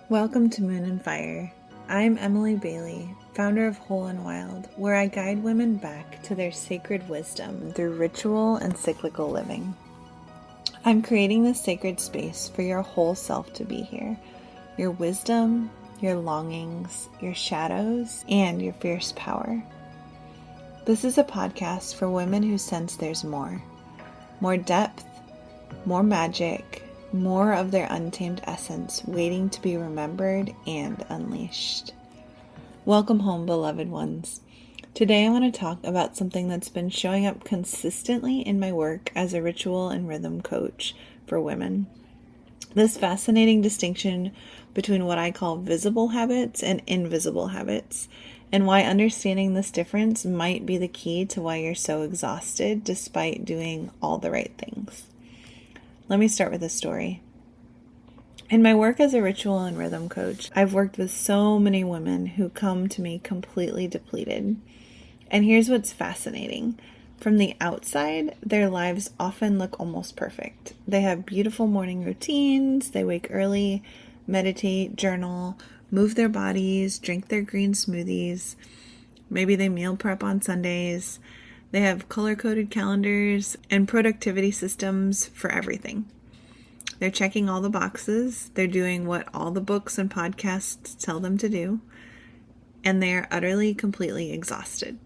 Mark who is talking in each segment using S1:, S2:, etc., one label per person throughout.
S1: Welcome to Moon and Fire. I'm Emily Bailey, founder of Whole and Wild, where I guide women back to their sacred wisdom through ritual and cyclical living. I'm creating this sacred space for your whole self to be here. Your wisdom, your longings, your shadows, and your fierce power. This is a podcast for women who sense there's more. More depth, more magic, more of their untamed essence waiting to be remembered and unleashed. Welcome home, beloved ones. Today I want to talk about something that's been showing up consistently in my work as a ritual and rhythm coach for women. This fascinating distinction between what I call visible habits and invisible habits, and why understanding this difference might be the key to why you're so exhausted despite doing all the right things. Let me start with a story. In my work as a ritual and rhythm coach, I've worked with so many women who come to me completely depleted. And here's what's fascinating. From the outside, their lives often look almost perfect. They have beautiful morning routines, they wake early, meditate, journal, move their bodies, drink their green smoothies. Maybe they meal prep on Sundays. They have color-coded calendars and productivity systems for everything. They're checking all the boxes. They're doing what all the books and podcasts tell them to do. And they are utterly, completely exhausted.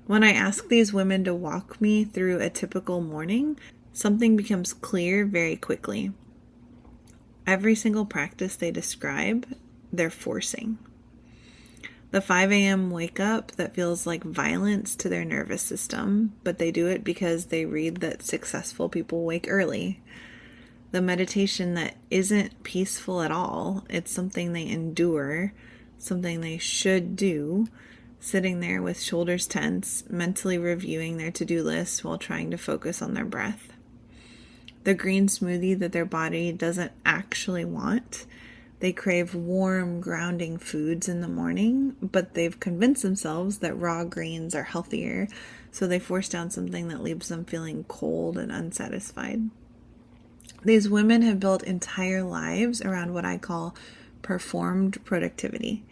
S1: When I ask these women to walk me through a typical morning, something becomes clear very quickly. Every single practice they describe, they're forcing. The 5 a.m. wake up that feels like violence to their nervous system, but they do it because they read that successful people wake early. The meditation that isn't peaceful at all, it's something they endure, something they should do, sitting there with shoulders tense, mentally reviewing their to-do list while trying to focus on their breath. The green smoothie that their body doesn't actually want. They crave warm, grounding foods in the morning, but they've convinced themselves that raw greens are healthier, so they force down something that leaves them feeling cold and unsatisfied. These women have built entire lives around what I call performed productivity.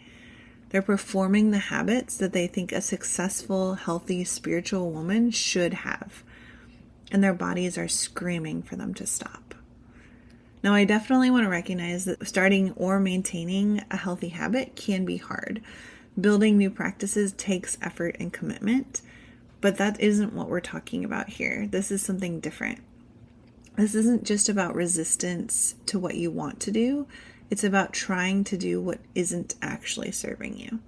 S1: They're performing the habits that they think a successful, healthy, spiritual woman should have, and their bodies are screaming for them to stop. Now, I definitely want to recognize that starting or maintaining a healthy habit can be hard. Building new practices takes effort and commitment, but that isn't what we're talking about here. This is something different. This isn't just about resistance to what you want to do. It's about trying to do what isn't actually serving you.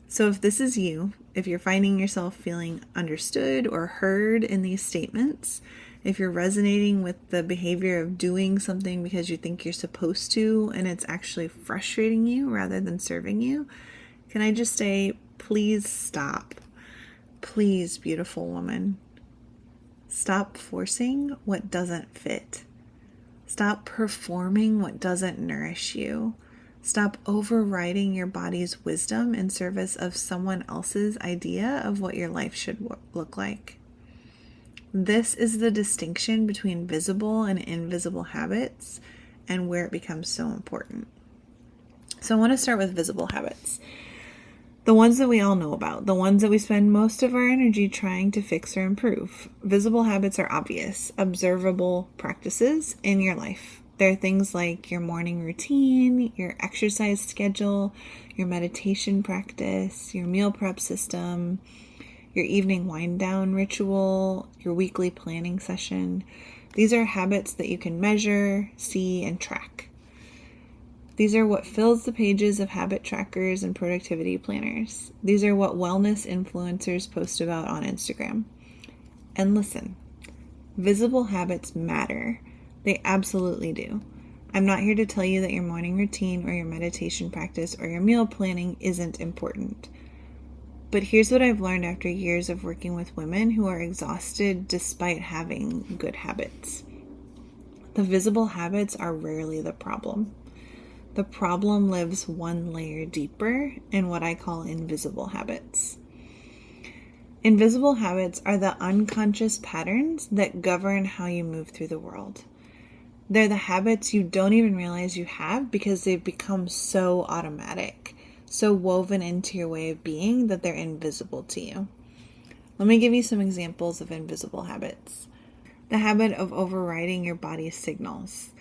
S1: So if this is you, if you're finding yourself feeling understood or heard in these statements, if you're resonating with the behavior of doing something because you think you're supposed to and it's actually frustrating you rather than serving you, can I just say, please stop. Please, beautiful woman. Stop forcing what doesn't fit. Stop performing what doesn't nourish you. Stop overriding your body's wisdom in service of someone else's idea of what your life should look like. This is the distinction between visible and invisible habits and where it becomes so important. So I want to start with visible habits. The ones that we all know about, the ones that we spend most of our energy trying to fix or improve. Visible habits are obvious, observable practices in your life. They're things like your morning routine, your exercise schedule, your meditation practice, your meal prep system, your evening wind down ritual, your weekly planning session. These are habits that you can measure, see, and track. These are what fills the pages of habit trackers and productivity planners. These are what wellness influencers post about on Instagram. And listen, visible habits matter. They absolutely do. I'm not here to tell you that your morning routine or your meditation practice or your meal planning isn't important. But here's what I've learned after years of working with women who are exhausted despite having good habits. The visible habits are rarely the problem. The problem lives one layer deeper in what I call invisible habits. Invisible habits are the unconscious patterns that govern how you move through the world. They're the habits you don't even realize you have because they've become so automatic, so woven into your way of being that they're invisible to you. Let me give you some examples of invisible habits. The habit of overriding your body's signals.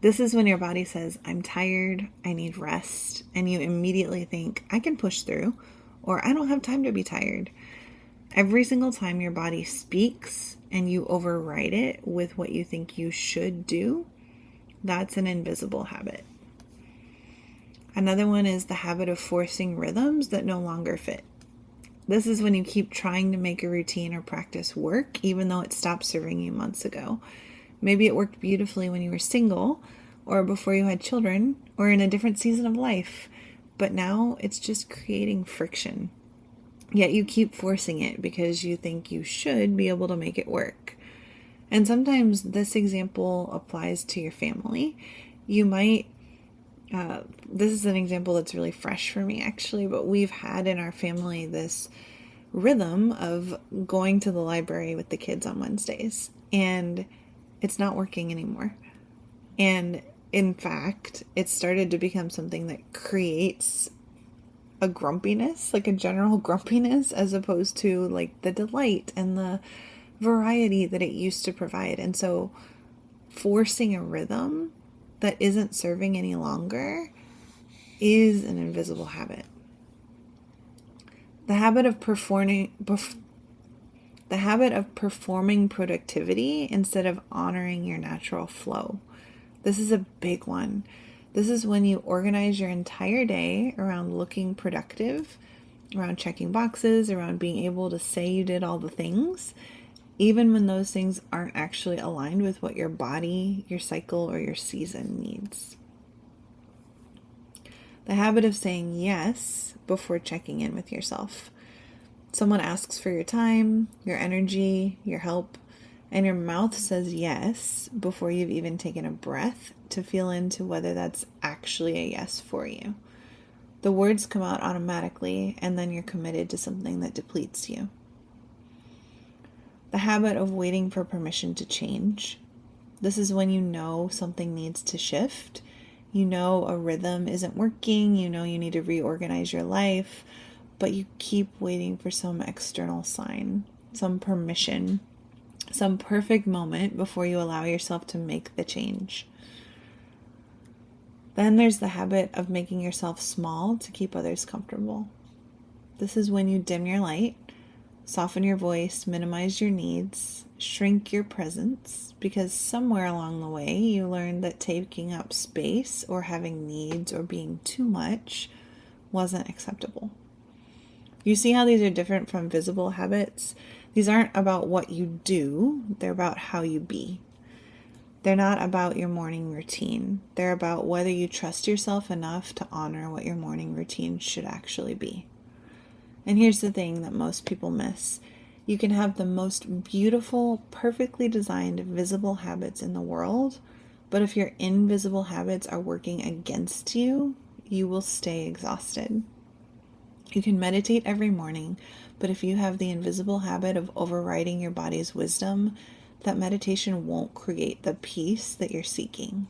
S1: This is when your body says, I'm tired, I need rest, and you immediately think, I can push through, or I don't have time to be tired. Every single time your body speaks and you override it with what you think you should do, that's an invisible habit. Another one is the habit of forcing rhythms that no longer fit. This is when you keep trying to make a routine or practice work, even though it stopped serving you months ago. Maybe it worked beautifully when you were single, or before you had children, or in a different season of life, but now it's just creating friction. Yet you keep forcing it because you think you should be able to make it work. And sometimes this example applies to your family. You might, this is an example that's really fresh for me actually, but we've had in our family this rhythm of going to the library with the kids on Wednesdays, and it's not working anymore. And in fact, it started to become something that creates a grumpiness, like a general grumpiness, as opposed to like the delight and the variety that it used to provide. And so forcing a rhythm that isn't serving any longer is an invisible habit. The habit of performing productivity instead of honoring your natural flow. This is a big one. This is when you organize your entire day around looking productive, around checking boxes, around being able to say you did all the things, even when those things aren't actually aligned with what your body, your cycle, or your season needs. The habit of saying yes before checking in with yourself. Someone asks for your time, your energy, your help, and your mouth says yes before you've even taken a breath to feel into whether that's actually a yes for you. The words come out automatically, and then you're committed to something that depletes you. The habit of waiting for permission to change. This is when you know something needs to shift. You know a rhythm isn't working. You know you need to reorganize your life, but you keep waiting for some external sign, some permission, some perfect moment before you allow yourself to make the change. Then there's the habit of making yourself small to keep others comfortable. This is when you dim your light, soften your voice, minimize your needs, shrink your presence, because somewhere along the way you learned that taking up space or having needs or being too much wasn't acceptable. You see how these are different from visible habits? These aren't about what you do, they're about how you be. They're not about your morning routine. They're about whether you trust yourself enough to honor what your morning routine should actually be. And here's the thing that most people miss. You can have the most beautiful, perfectly designed, visible habits in the world, but if your invisible habits are working against you, you will stay exhausted. You can meditate every morning, but if you have the invisible habit of overriding your body's wisdom, that meditation won't create the peace that you're seeking.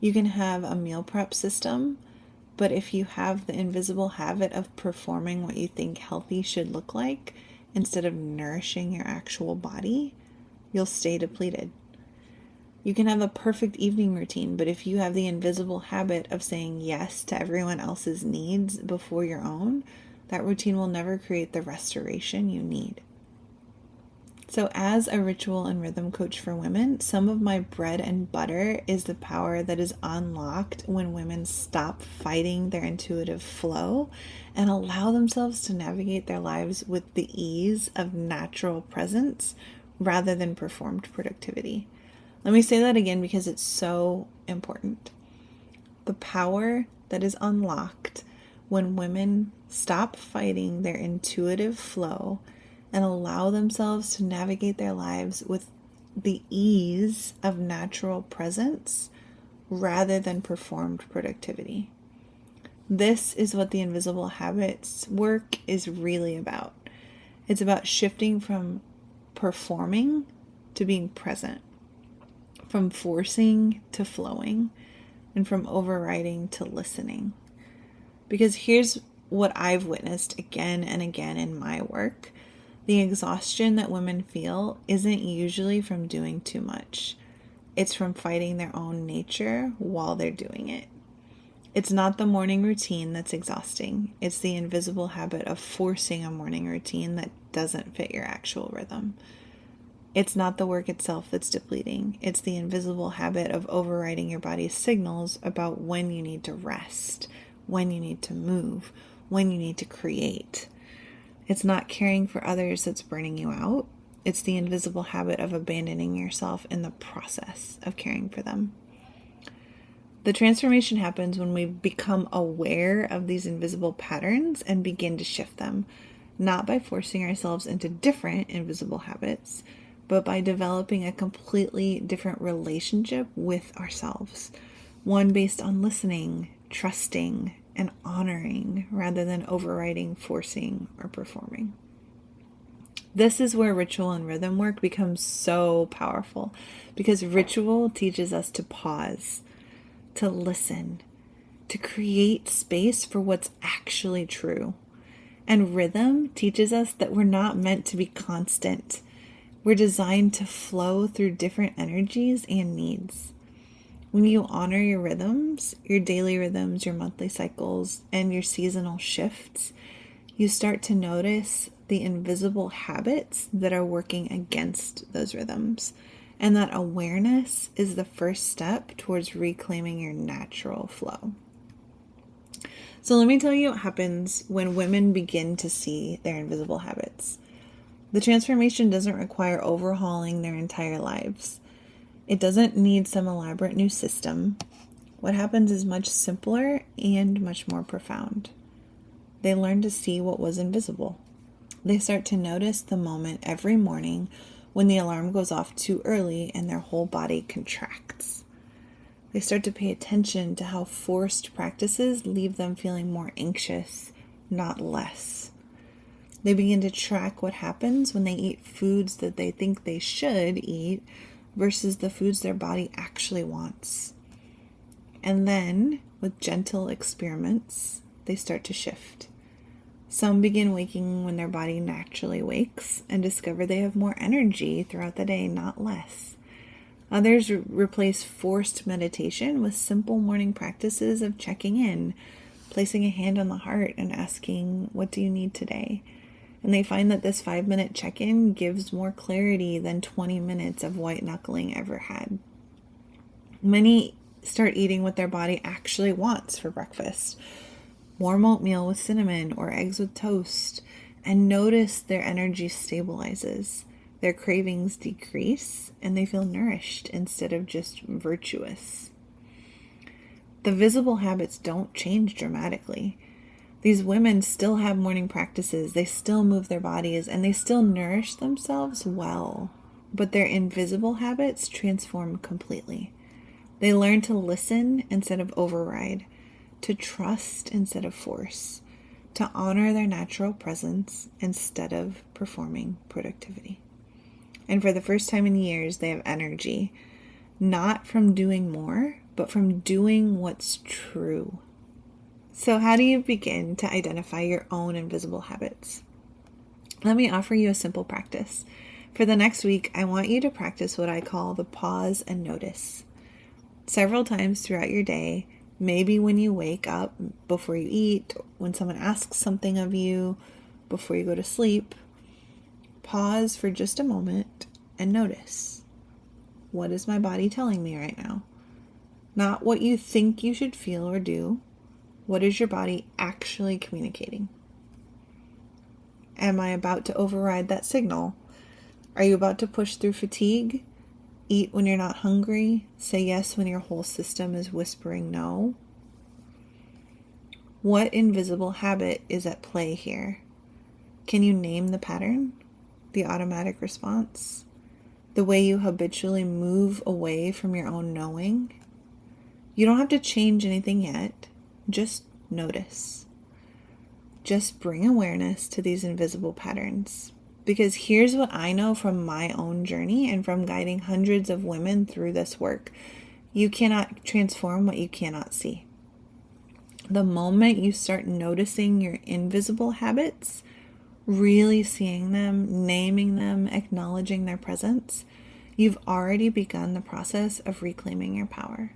S1: You can have a meal prep system, but if you have the invisible habit of performing what you think healthy should look like instead of nourishing your actual body, you'll stay depleted. You can have a perfect evening routine, but if you have the invisible habit of saying yes to everyone else's needs before your own, that routine will never create the restoration you need. So as a ritual and rhythm coach for women, some of my bread and butter is the power that is unlocked when women stop fighting their intuitive flow and allow themselves to navigate their lives with the ease of natural presence rather than performed productivity. Let me say that again because it's so important. The power that is unlocked when women stop fighting their intuitive flow and allow themselves to navigate their lives with the ease of natural presence rather than performed productivity. This is what the invisible habits work is really about. It's about shifting from performing to being present, from forcing to flowing, and from overriding to listening. Because here's what I've witnessed again and again in my work. The exhaustion that women feel isn't usually from doing too much. It's from fighting their own nature while they're doing it. It's not the morning routine that's exhausting. It's the invisible habit of forcing a morning routine that doesn't fit your actual rhythm. It's not the work itself that's depleting. It's the invisible habit of overriding your body's signals about when you need to rest, when you need to move, when you need to create. It's not caring for others that's burning you out. It's the invisible habit of abandoning yourself in the process of caring for them. The transformation happens when we become aware of these invisible patterns and begin to shift them, not by forcing ourselves into different invisible habits, but by developing a completely different relationship with ourselves, one based on listening, trusting, and honoring rather than overriding, forcing, or performing. This is where ritual and rhythm work becomes so powerful, because ritual teaches us to pause, to listen, to create space for what's actually true. And rhythm teaches us that we're not meant to be constant. We're designed to flow through different energies and needs. When you honor your rhythms, your daily rhythms, your monthly cycles, and your seasonal shifts, you start to notice the invisible habits that are working against those rhythms. And that awareness is the first step towards reclaiming your natural flow. So let me tell you what happens when women begin to see their invisible habits. The transformation doesn't require overhauling their entire lives. It doesn't need some elaborate new system. What happens is much simpler and much more profound. They learn to see what was invisible. They start to notice the moment every morning when the alarm goes off too early and their whole body contracts. They start to pay attention to how forced practices leave them feeling more anxious, not less. They begin to track what happens when they eat foods that they think they should eat versus the foods their body actually wants. And then, with gentle experiments, they start to shift. Some begin waking when their body naturally wakes and discover they have more energy throughout the day, not less. Others replace forced meditation with simple morning practices of checking in, placing a hand on the heart and asking, "What do you need today?" And they find that this 5-minute check-in gives more clarity than 20 minutes of white knuckling ever had. Many start eating what their body actually wants for breakfast. Warm oatmeal with cinnamon or eggs with toast, and notice their energy stabilizes, their cravings decrease, and they feel nourished instead of just virtuous. The visible habits don't change dramatically. These women still have morning practices, they still move their bodies, and they still nourish themselves well, but their invisible habits transform completely. They learn to listen instead of override, to trust instead of force, to honor their natural presence instead of performing productivity. And for the first time in years, they have energy, not from doing more, but from doing what's true. So how do you begin to identify your own invisible habits? Let me offer you a simple practice. For the next week, I want you to practice what I call the pause and notice. Several times throughout your day, maybe when you wake up, before you eat, when someone asks something of you, before you go to sleep, pause for just a moment and notice. What is my body telling me right now? Not what you think you should feel or do. What is your body actually communicating? Am I about to override that signal? Are you about to push through fatigue? Eat when you're not hungry? Say yes when your whole system is whispering no? What invisible habit is at play here? Can you name the pattern? The automatic response? The way you habitually move away from your own knowing? You don't have to change anything yet. Just notice. Just bring awareness to these invisible patterns. Because here's what I know from my own journey and from guiding hundreds of women through this work. You cannot transform what you cannot see. The moment you start noticing your invisible habits, really seeing them, naming them, acknowledging their presence, you've already begun the process of reclaiming your power.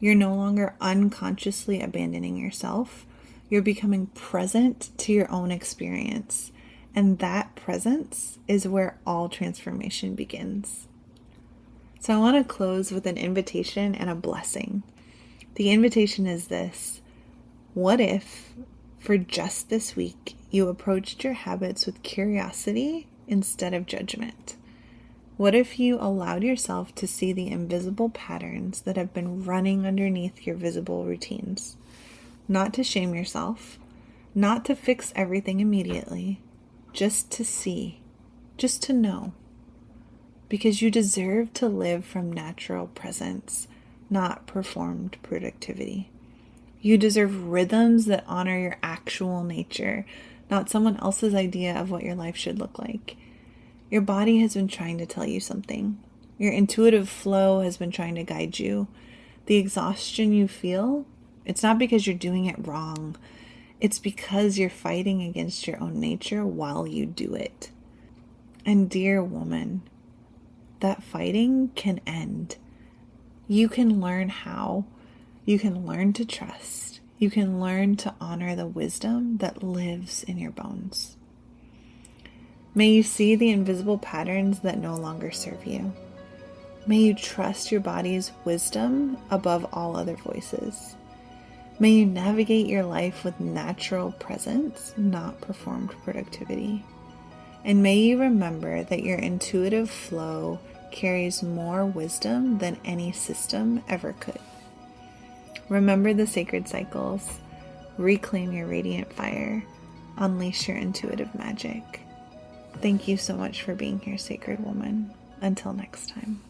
S1: You're no longer unconsciously abandoning yourself. You're becoming present to your own experience. And that presence is where all transformation begins. So I want to close with an invitation and a blessing. The invitation is this: what if, for just this week, you approached your habits with curiosity instead of judgment? What if you allowed yourself to see the invisible patterns that have been running underneath your visible routines? Not to shame yourself, not to fix everything immediately, just to see, just to know. Because you deserve to live from natural presence, not performed productivity. You deserve rhythms that honor your actual nature, not someone else's idea of what your life should look like. Your body has been trying to tell you something. Your intuitive flow has been trying to guide you. The exhaustion you feel, it's not because you're doing it wrong. It's because you're fighting against your own nature while you do it. And dear woman, that fighting can end. You can learn how. You can learn to trust. You can learn to honor the wisdom that lives in your bones. May you see the invisible patterns that no longer serve you. May you trust your body's wisdom above all other voices. May you navigate your life with natural presence, not performed productivity. And may you remember that your intuitive flow carries more wisdom than any system ever could. Remember the sacred cycles. Reclaim your radiant fire. Unleash your intuitive magic. Thank you so much for being here, sacred woman. Until next time.